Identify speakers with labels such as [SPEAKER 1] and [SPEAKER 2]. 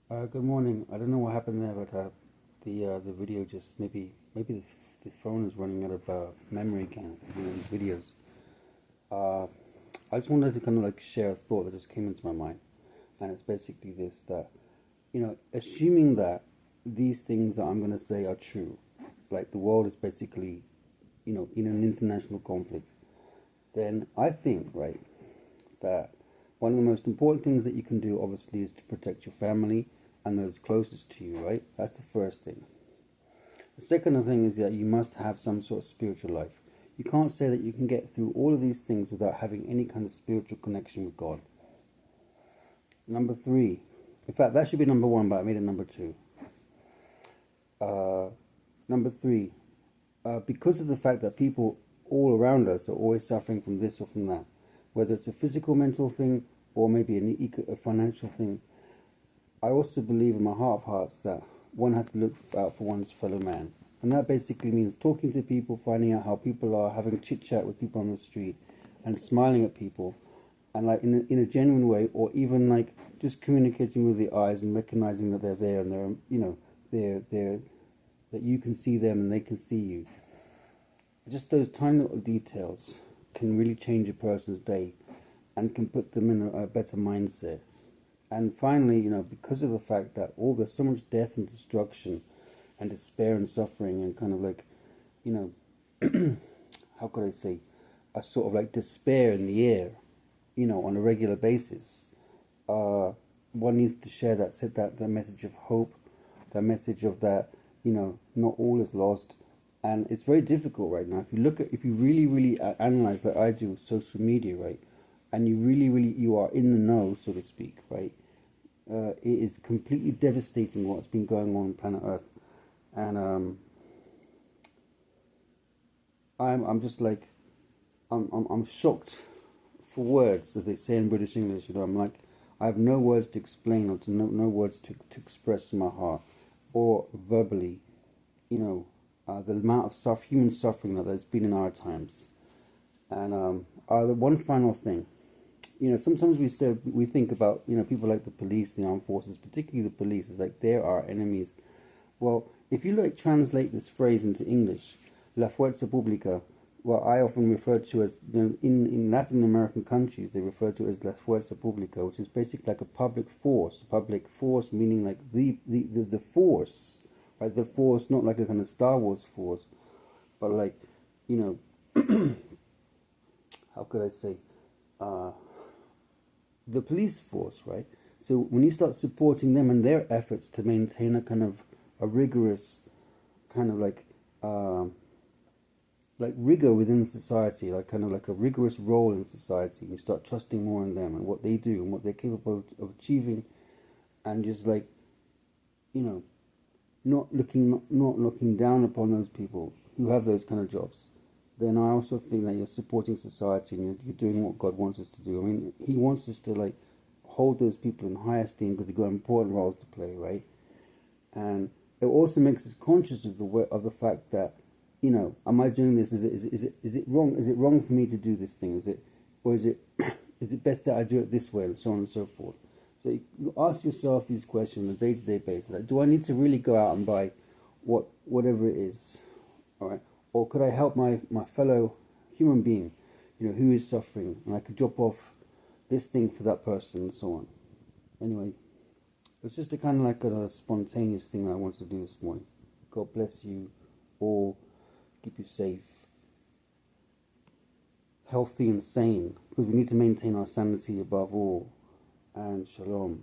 [SPEAKER 1] Good morning. I don't know what happened there, but the video just maybe the phone is running out of memory again. These videos. Uh, I just wanted to kind of like share a thought that just came into my mind, and it's basically this: that assuming that these things that I'm going to say are true, like the world is basically in an international conflict, then I think right that one of the most important things that you can do, obviously, is to protect your family and those closest to you, right? That's the first thing. The second thing is that you must have some sort of spiritual life. You can't say that you can get through all of these things without having any kind of spiritual connection with God. Number three, in fact, that should be number one, but I made it number two. Uh, Number three, because of the fact that people all around us are always suffering from this or from that, whether it's a physical, mental thing, or maybe a financial thing, I also believe in my heart of hearts that one has to look out for one's fellow man. And that basically means talking to people, finding out how people are, having chit chat with people on the street, and smiling at people, and like in a genuine way, or even like just communicating with the eyes and recognizing that they're there and they're that you can see them and they can see you. Just those tiny little details can really change a person's day and can put them in a better mindset. And finally, because of the fact that there's so much death and destruction and despair and suffering and kind of like, you know, how could I say, a sort of like despair in the air, on a regular basis, one needs to share that message of hope, that message of that, not all is lost. And it's very difficult right now. If you really, really analyze, like I do, social media, right, and you really, really, you are in the know, so to speak, right, it is completely devastating what's been going on planet Earth. And I'm just like, I'm shocked for words, as they say in British English. I'm like, I have no words to explain or no words to express my heart or verbally, the amount of human suffering that there's been in our times. And the one final thing, sometimes we think about, people like the police, the armed forces, particularly the police, is like they're our enemies. Well, if you like translate this phrase into English, la fuerza pública, what I often refer to as, in Latin American countries, they refer to it as la fuerza pública, which is basically like a public force. Public force meaning like the force, right? The force, not like a kind of Star Wars force, but like, how could I say, uh, the police force, right? So when you start supporting them and their efforts to maintain a kind of a rigorous kind of like rigor within society, like kind of like a rigorous role in society, you start trusting more in them and what they do and what they're capable of achieving, and just like, you know, not looking down upon those people who have those kind of jobs. Then I also think that you're supporting society and you're doing what God wants us to do. I mean, He wants us to like hold those people in high esteem because they've got important roles to play, right? And it also makes us conscious of the fact that, am I doing this? Is it wrong? Is it wrong for me to do this thing? Is it is it best that I do it this way, and so on and so forth? So you ask yourself these questions on a day-to-day basis. Like, do I need to really go out and buy whatever it is, all right? Or could I help my fellow human being, who is suffering, and I could drop off this thing for that person, and so on. Anyway, it's just a kind of like a spontaneous thing that I wanted to do this morning. God bless you all, keep you safe, healthy and sane, because we need to maintain our sanity above all. And shalom.